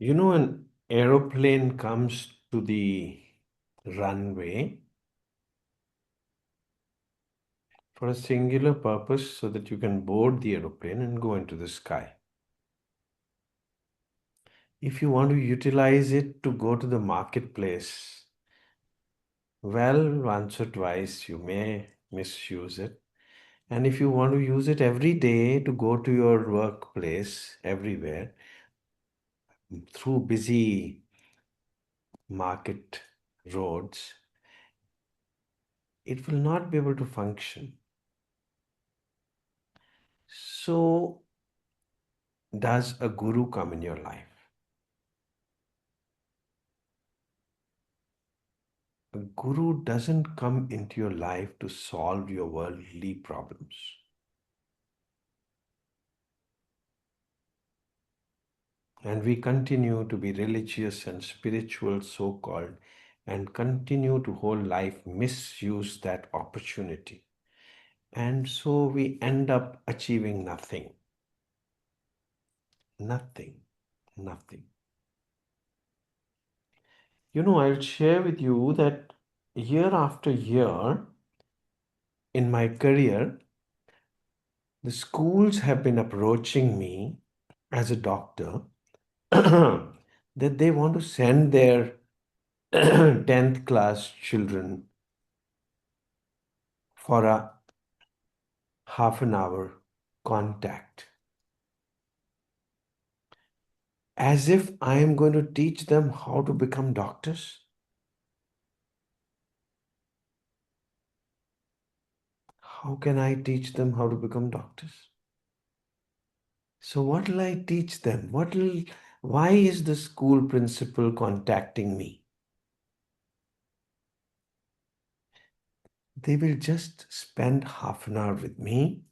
An aeroplane comes to the runway for a singular purpose so that you can board the aeroplane and go into the sky. If you want to utilize it to go to the marketplace, well, once or twice you may misuse it. And if you want to use it every day to go to your workplace everywhere through busy market roads, it will not be able to function. So, does a guru come in your life? A guru doesn't come into your life to solve your worldly problems. And we continue to be religious and spiritual, so called, and continue to whole life misuse that opportunity. And so we end up achieving nothing. Nothing. Nothing. I'll share with you that year after year in my career, the schools have been approaching me as a doctor that they want to send their 10th class children for a half an hour contact. As if I am going to teach them how to become doctors. How can I teach them how to become doctors? So what will I teach them? Why is the school principal contacting me? They will just spend half an hour with me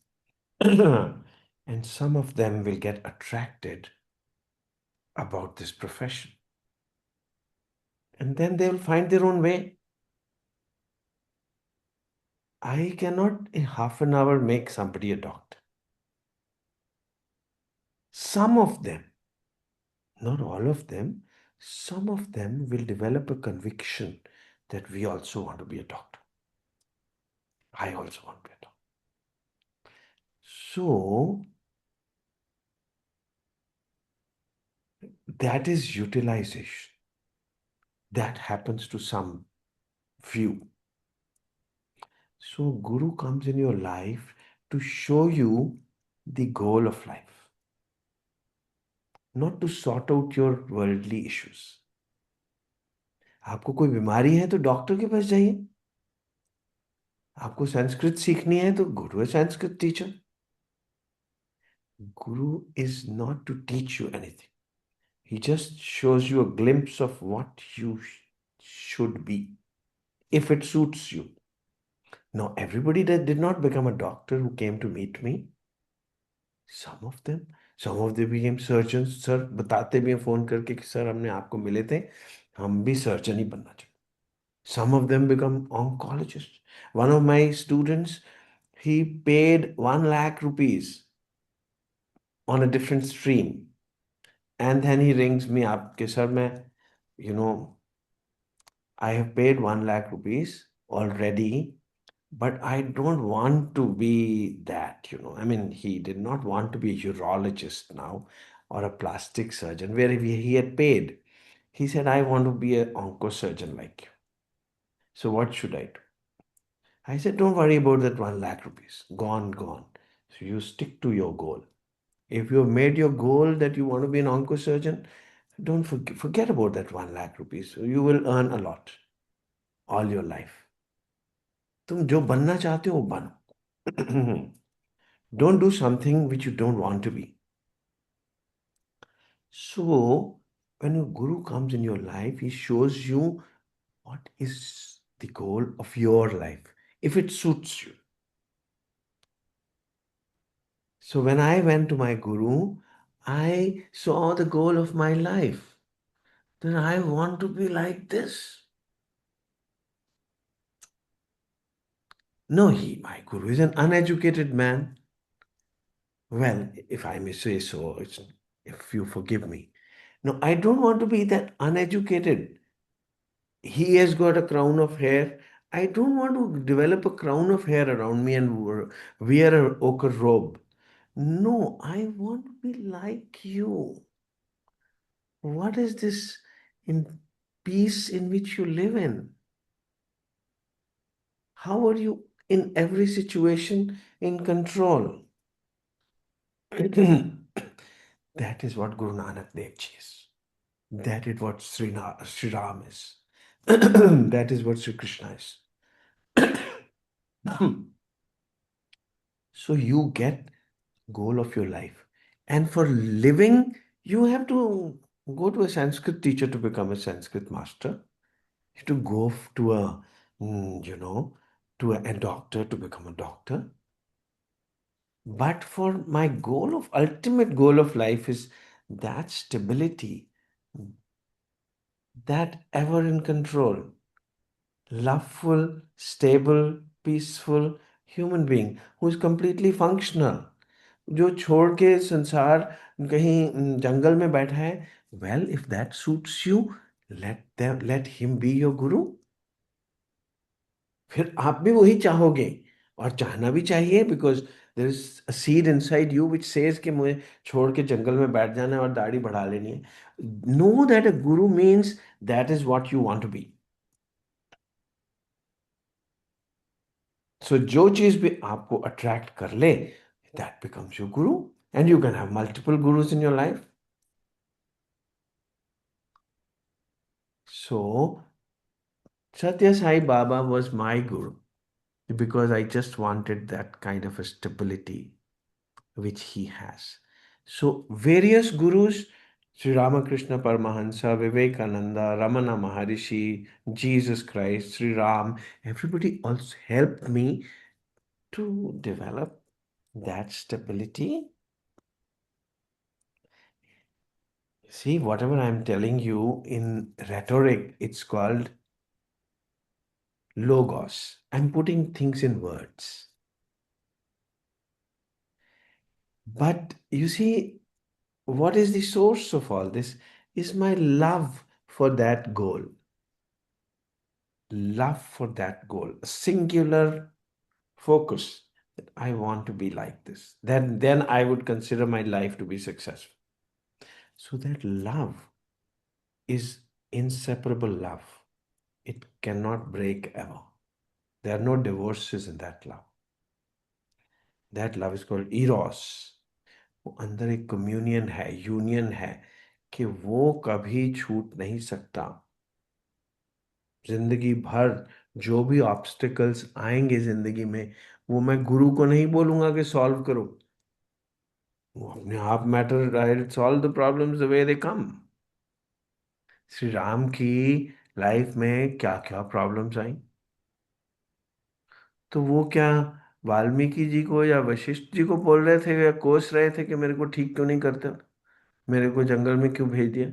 and some of them will get attracted about this profession. And then they will find their own way. I cannot in half an hour make somebody a doctor. Some of them, not all of them, some of them will develop a conviction that we also want to be a doctor. I also want to be a doctor. So that is utilization. That happens to some few. So Guru comes in your life to show you the goal of life, not to sort out your worldly issues. आपको कोई बीमारी है तो doctor के पास जाइए. आपको संस्कृत सीखनी है तो गुरु है Sanskrit teacher. Guru is not to teach you anything. He just shows you a glimpse of what you should be, if it suits you. Now, everybody that did not become a doctor who came to meet me, some of them became surgeons. Sir, बताते भी हैं phone करके कि sir हमने आपको मिले थे, हम भी सर्जन ही बनना चाहते. Some of them become oncologists. One of my students, he paid 1 lakh rupees on a different stream. And then he rings me up, कि sir मैं, you know, I have paid 1 lakh rupees already, but I don't want to be that. I mean, he did not want to be a urologist now or a plastic surgeon where he had paid. He said, I want to be an oncosurgeon like you. So what should I do? I said, don't worry about that 1 lakh rupees. Gone, gone. So you stick to your goal. If you have made your goal that you want to be an oncosurgeon, don't forget about that 1 lakh rupees. So you will earn a lot all your life. तुम जो बनना चाहते हो वो बनो. Don't do something which you don't want to be. So, when a guru comes in your life, he shows you what is the goal of your life, if it suits you. So, when I went to my guru, I saw the goal of my life. Then I want to be like this. No, my guru is an uneducated man. Well, if I may say so, if you forgive me. No, I don't want to be that uneducated. He has got a crown of hair. I don't want to develop a crown of hair around me and wear a ochre robe. No, I want to be like you. What is this in peace in which you live in? How are you in every situation in control? That is what Guru Nanak Dev Ji is. That is what Sri Ram is. That is what Sri Krishna is. So you get goal of your life. And for living, you have to go to a Sanskrit teacher to become a Sanskrit master. You have to go to a, you know, to a doctor to become a doctor. But for my goal of ultimate goal of life is that stability, that ever in control, loveful, stable, peaceful human being who is completely functional. जो छोड़ के संसार कहीं जंगल में बैठा है, well if that suits you, let him be your गुरु। फिर आप भी वही चाहोगे, और चाहना भी चाहिए, because there is a seed inside you which says कि मुझे छोड़ के जंगल में बैठ जाना है और दाढ़ी बढ़ा लेनी है। No that a guru means that is what you want to be. So जो चीज भी आपको अट्रैक्ट कर ले, that becomes your guru, and you can have multiple gurus in your life. So Satya Sai Baba was my guru because I just wanted that kind of a stability which he has. So, various gurus, Sri Ramakrishna Paramahansa, Vivekananda, Ramana Maharishi, Jesus Christ, Sri Ram, everybody also helped me to develop that stability. See, whatever I'm telling you in rhetoric, it's called logos. I'm putting things in words. But you see, what is the source of all this is my love for that goal. Love for that goal, a singular focus that I want to be like this. Then I would consider my life to be successful. So that love is inseparable love. It cannot break ever. There are no divorces in that love. That love is called eros. वो अंदर एक communion है, union है, कि वो कभी छूट नहीं सकता। जिंदगी भर जो भी ऑब्स्टिकल्स आएंगे जिंदगी में, वो मैं गुरु को नहीं बोलूंगा कि सॉल्व करो। वो अपने आप matter, I solve the problems the way they come. Shri Ram की लाइफ में क्या क्या प्रॉब्लम्स आई, तो वो क्या वाल्मीकि जी को या वशिष्ठ जी को बोल रहे थे या कोस रहे थे कि मेरे को ठीक क्यों नहीं करते, मेरे को जंगल में क्यों भेज दिया?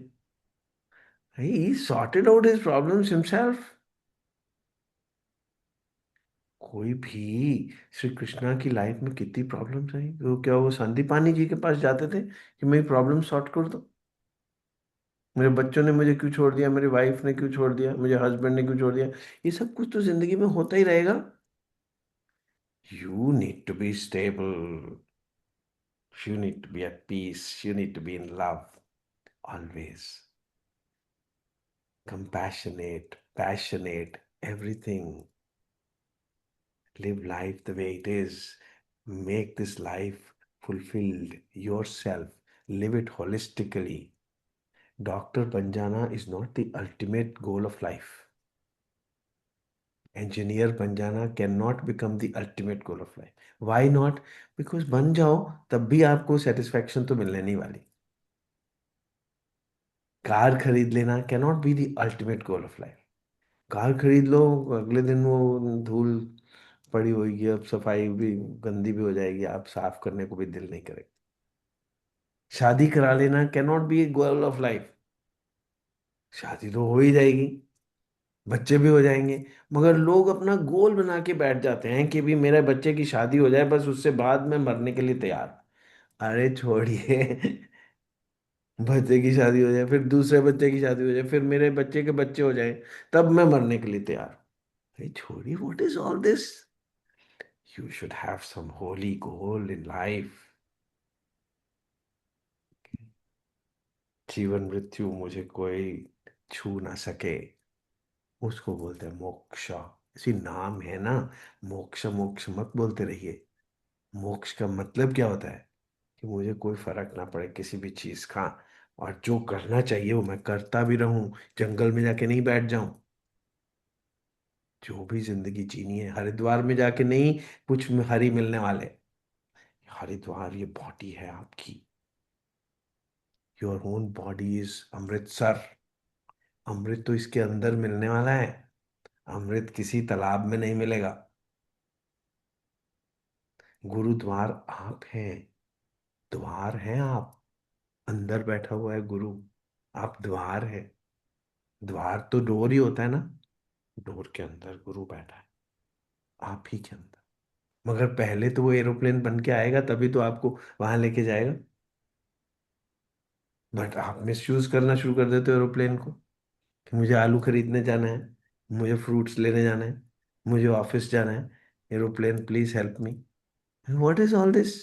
He sorted out his problems himself. कोई भी श्री कृष्णा की लाइफ में कितनी प्रॉब्लम्स आई, वो क्या वो संदीपानी जी के पास जाते थे कि मेरी प्रॉब्लम सॉर्ट कर दो, मेरे बच्चों ने मुझे क्यों छोड़ दिया, मेरी वाइफ ने क्यों छोड़ दिया, मुझे हस्बैंड ने क्यों छोड़ दिया? ये सब कुछ तो जिंदगी में होता ही रहेगा। You need to be stable, you need to be at peace, you need to be in love always, compassionate, passionate, everything. Live life the way it is. Make this life fulfilled yourself. Live it holistically. Doctor Banjana is not the ultimate goal of life. Engineer Banjana cannot become the ultimate goal of life. Why not? Because बन जाओ तब भी आपको satisfaction तो मिलने नहीं वाली। Car खरीद लेना cannot be the ultimate goal of life. Car खरीद लो, अगले दिन वो धूल पड़ी होगी, अब सफाई भी गंदी भी हो जाएगी, आप साफ करने को भी दिल नहीं करेगा। शादी करा लेना cannot be goal of life. शादी तो हो ही जाएगी, बच्चे भी हो जाएंगे, मगर लोग अपना गोल बना के बैठ जाते हैं कि भी मेरे बच्चे की शादी हो जाए, बस उससे बाद में मरने के लिए तैयार। अरे छोड़िए। बच्चे की शादी हो जाए, फिर दूसरे बच्चे की शादी हो जाए, फिर मेरे बच्चे के बच्चे हो जाए, तब मैं मरने के लिए तैयार हूं। भाई छोड़िए, what is all this? You should have some holy goal in life. जीवन मृत्यु मुझे कोई छू ना सके, उसको बोलते हैं मोक्ष। इसी नाम है ना, मोक्ष। मोक्ष मत बोलते रहिए। मोक्ष का मतलब क्या होता है? कि मुझे कोई फर्क ना पड़े किसी भी चीज का, और जो करना चाहिए वो मैं करता भी रहूं, जंगल में जाके नहीं बैठ जाऊं। जो भी जिंदगी जीनी है, हरिद्वार में जाके नहीं कुछ में हरी मिलने वाले। हरिद्वार ये बॉडी है आपकी। Your own body is Amritsar. अमृत तो इसके अंदर मिलने वाला है, अमृत किसी तालाब में नहीं मिलेगा। गुरुद्वार आप हैं, द्वार हैं आप। अंदर बैठा हुआ है गुरु, आप द्वार है। द्वार तो डोर ही होता है ना, डोर के अंदर गुरु बैठा है, आप ही के अंदर। मगर पहले तो वो एरोप्लेन बन के आएगा, तभी तो आपको वहां लेके जाएगा। बट आप मिस यूज करना शुरू कर देते हो एरोप्लेन को, कि मुझे आलू खरीदने जाना है, मुझे फ्रूट्स लेने जाना है, मुझे ऑफिस जाना है, aeroplane please help me. What is all this?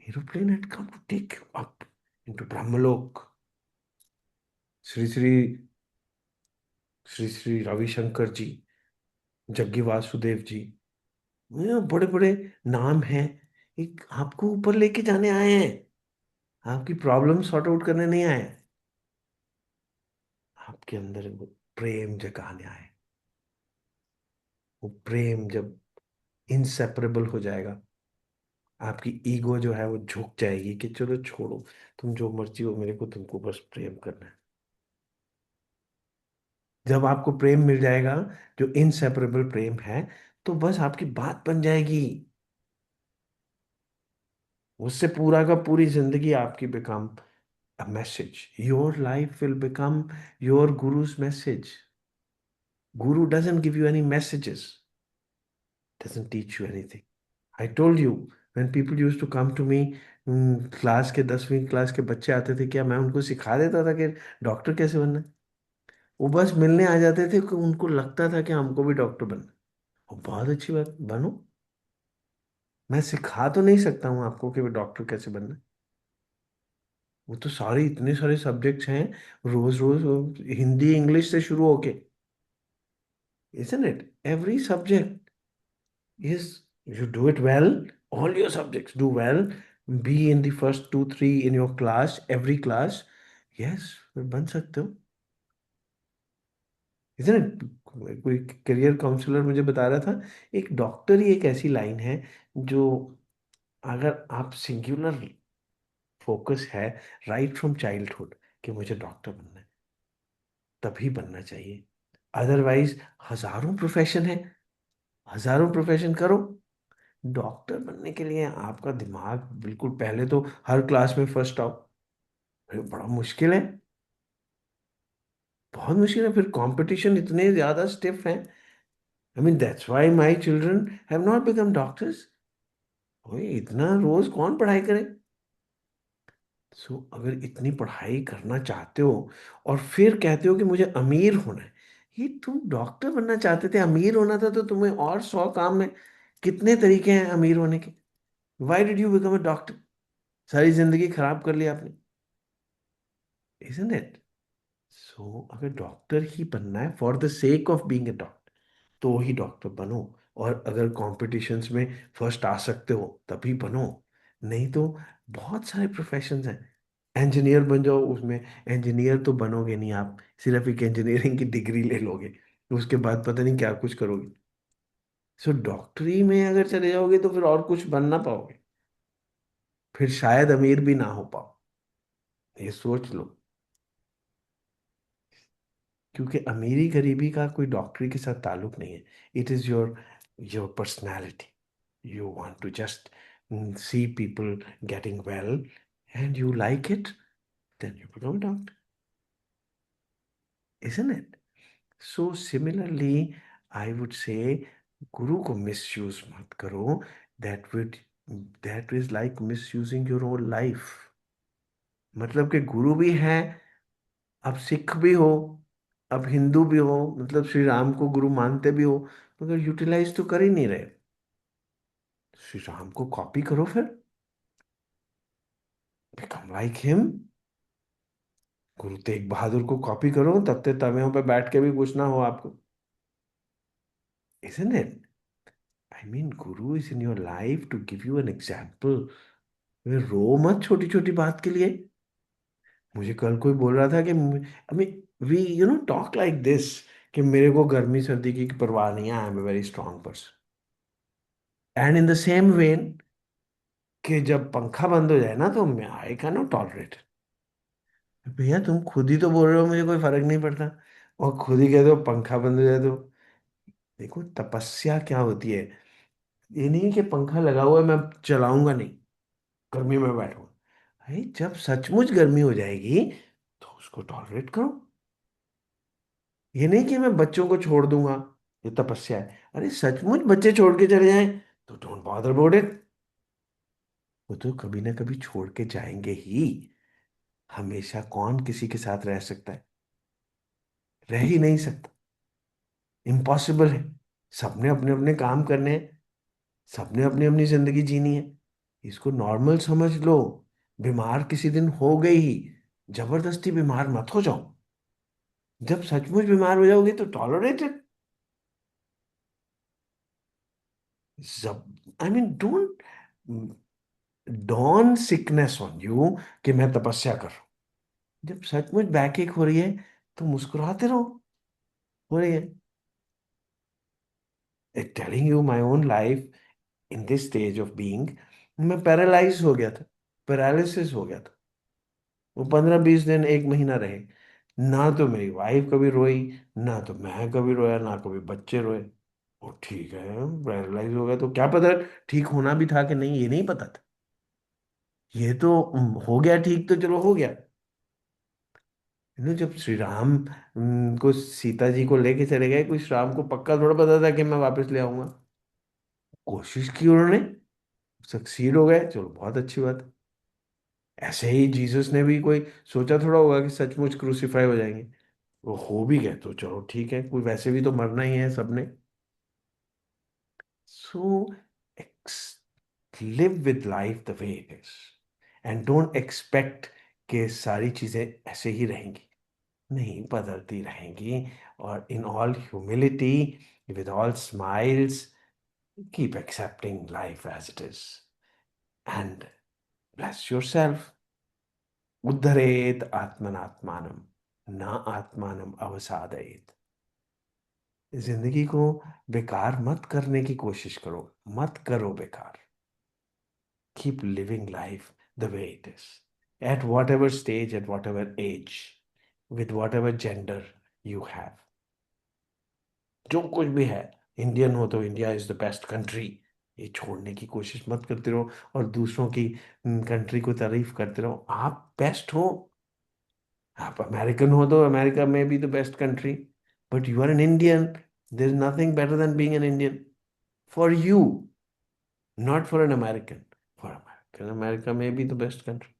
Aeroplane had come to take you up into ब्रह्मलोक। श्री श्री श्री श्री रविशंकर जी, जग्गी वासुदेव जी, ये बड़े बड़े नाम हैं, एक आपको ऊपर लेके जाने आए हैं, आपकी प्रॉब्लम सॉर्ट आउट करने नहीं आए हैं। आपके अंदर वो प्रेम जगाने आए। वो प्रेम जब इनसेपरेबल हो जाएगा, आपकी ईगो जो है वो झुक जाएगी कि चलो छोड़ो, तुम जो मर्जी हो, मेरे को तुमको बस प्रेम करना है। जब आपको प्रेम मिल जाएगा, जो इनसेपरेबल प्रेम है, तो बस आपकी बात बन जाएगी। उससे पूरा का पूरी जिंदगी आपकी become a message. Your life will become your guru's message. Guru doesn't give you any messages, doesn't teach you anything. I told you, when people used to come to me, class के 10वीं क्लास के बच्चे आते थे, क्या मैं उनको सिखा देता था कि डॉक्टर कैसे बनना है? वो बस मिलने आ जाते थे, कि उनको लगता था कि हमको भी डॉक्टर बनना है। और बहुत अच्छी बात, बनो। मैं सिखा तो नहीं सकता हूँ आपको कि डॉक्टर कैसे बनना है। वो तो सारे इतने सारे सब्जेक्ट्स हैं, रोज रोज हिंदी इंग्लिश से शुरू होके, isn't it? Every subject is, you do it well, all your subjects do well, be in the first two three in your class, every class, yes, फिर बन सकते हो, isn't it? कोई करियर काउंसलर मुझे बता रहा था, एक डॉक्टर ही एक ऐसी लाइन है जो, अगर आप सिंगुलर फोकस है राइट फ्रॉम चाइल्डहुड कि मुझे डॉक्टर बनना है, तभी बनना चाहिए। अदरवाइज हजारों प्रोफेशन है, हजारों प्रोफेशन करो, डॉक्टर बनने के लिए आपका दिमाग बिल्कुल, पहले तो हर क्लास में फर्स्ट आओ। अरे बड़ा मुश्किल है, बहुत मुश्किल है, फिर कंपटीशन इतने ज्यादा स्टिफ है। I mean that's why my children have not become doctors. ओए इतना रोज कौन पढ़ाई करे? सो अगर इतनी पढ़ाई करना चाहते हो और फिर कहते हो कि मुझे अमीर होना है, ये तुम डॉक्टर बनना चाहते थे, अमीर होना था तो तुम्हें और 100 काम में, कितने तरीके हैं अमीर होने के। Why did you become a doctor? सारी जिंदगी खराब कर लिया आपने, isn't it? सो अगर डॉक्टर ही बनना है for the sake of being a doctor, तो ही डॉक्टर बनो। और अगर कॉम्पिटिशन्स में फर्स्ट आ सकते हो तभी बनो, नहीं तो बहुत सारे प्रोफेशंस हैं। इंजीनियर बन जाओ, उसमें इंजीनियर तो बनोगे नहीं आप, सिर्फ एक इंजीनियरिंग की डिग्री ले लोगे, उसके बाद पता नहीं क्या कुछ करोगे। सो डॉक्टरी में अगर चले जाओगे तो फिर और कुछ बन ना पाओगे, फिर शायद अमीर भी ना हो पाओ, ये सोच लो। क्योंकि अमीरी गरीबी का कोई डॉक्टरी के साथ ताल्लुक नहीं है। It is your your personality. You want to just see people getting well and you like it, then you become doctor, isn't it? So similarly, I would say, गुरु को मिसयूज मत करो। That with that is like misusing your own life. मतलब कि गुरु भी है, अब सिख भी हो, अब हिंदू भी हो, मतलब श्री राम को गुरु मानते भी हो, मगर यूटिलाइज तो कर ही नहीं रहे। श्री राम को कॉपी करो फिर, become like him. Guru Tegh Bahadur को कॉपी करो, तख्ते तवियों पे बैठ के भी कुछ ना हो आपको। Isn't it? I mean, Guru is in your life to give you an example. रो मत छोटी छोटी बात के लिए। मुझे कल कोई बोल रहा था कि I mean we talk like this, कि मेरे को गर्मी सर्दी की परवाह नहीं है, I am a very strong person. And in the same vein, कि जब पंखा बंद हो जाए ना तो मैं आई कैन नॉट टॉलरेट। भैया तुम खुद ही तो बोल रहे हो मुझे कोई फर्क नहीं पड़ता, और खुद ही कह दो पंखा बंद हो जाए तो। देखो तपस्या क्या होती है, ये नहीं कि पंखा लगा हुआ है मैं चलाऊंगा नहीं, गर्मी में बैठूंगा। भाई जब सचमुच गर्मी हो जाएगी तो उसको टॉलरेट करो। ये नहीं कि मैं बच्चों को छोड़ दूंगा, ये तपस्या है। अरे सचमुच बच्चे छोड़ के चले जाएं तो डोंट बॉदर अबाउट इट। वो तो कभी ना कभी छोड़ के जाएंगे ही। हमेशा कौन किसी के साथ रह सकता है? रह ही नहीं सकता, इम्पॉसिबल है। सबने अपने अपने काम करने हैं, सबने अपनी अपनी जिंदगी जीनी है। इसको नॉर्मल समझ लो। बीमार किसी दिन हो गई ही, जबरदस्ती बीमार मत हो जाओ। जब सचमुच बीमार हो जाओगे तो टॉलरेट इट। जब I mean don't don sickness on you कि मैं तपस्या कर रहा हूं। जब सचमुच बैक एक हो रही है तो मुस्कुराते रहो। हो रही है, telling you my own life in this stage of being. मैं पैरालाइज हो गया था, पैरालिसिस हो गया था। वो 15-20 दिन, एक महीना रहे। ना तो मेरी वाइफ कभी रोई, ना तो मैं कभी रोया, ना कभी बच्चे रोए। वो ठीक है, पैरालाइज हो गया तो क्या पता ठीक होना भी था कि नहीं, ये नहीं पता था। ये तो हो गया ठीक तो चलो हो गया। जब श्री राम को सीता जी को लेके चले गए, कुछ राम को पक्का थोड़ा पता था कि मैं वापस ले आऊंगा। कोशिश की उन्होंने, सक्सीड हो गए, चलो बहुत अच्छी बात है। ऐसे ही जीसस ने भी कोई सोचा थोड़ा होगा कि सचमुच क्रूसीफाई हो जाएंगे। वो हो भी गए तो चलो ठीक है, कोई वैसे भी तो मरना ही है सबने। So live with life the way it is, and don't expect कि सारी चीजें ऐसे ही रहेंगी। नहीं, बदलती रहेंगी। और in all humility, with all smiles, keep accepting life as it is, and bless yourself. उद्धरेत आत्मनात्मानम, ना आत्मानम अवसादयेत। जिंदगी को बेकार मत करने की कोशिश करो, मत करो बेकार। Keep living life the way it is, at whatever stage, at whatever age, with whatever gender you have. जो कुछ भी है, इंडियन हो तो India is the best country, ये छोड़ने की कोशिश मत करते रहो। और दूसरों की कंट्री को तारीफ करते रहो। आप बेस्ट हो। आप अमेरिकन हो तो अमेरिका में भी the best country, but you are an Indian, there is nothing better than being an Indian for you, not for an American. For American, America में भी the best country.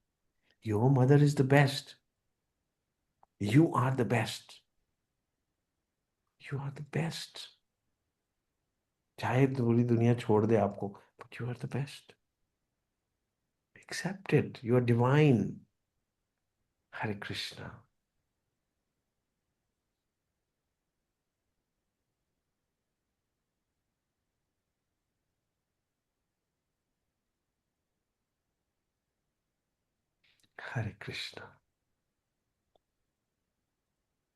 Your mother is the best, you are the best, you are the best. चाहे पूरी दुनिया छोड़ दे आपको, but you are the best. Accept it. You are divine. Hare Krishna. Hare Krishna.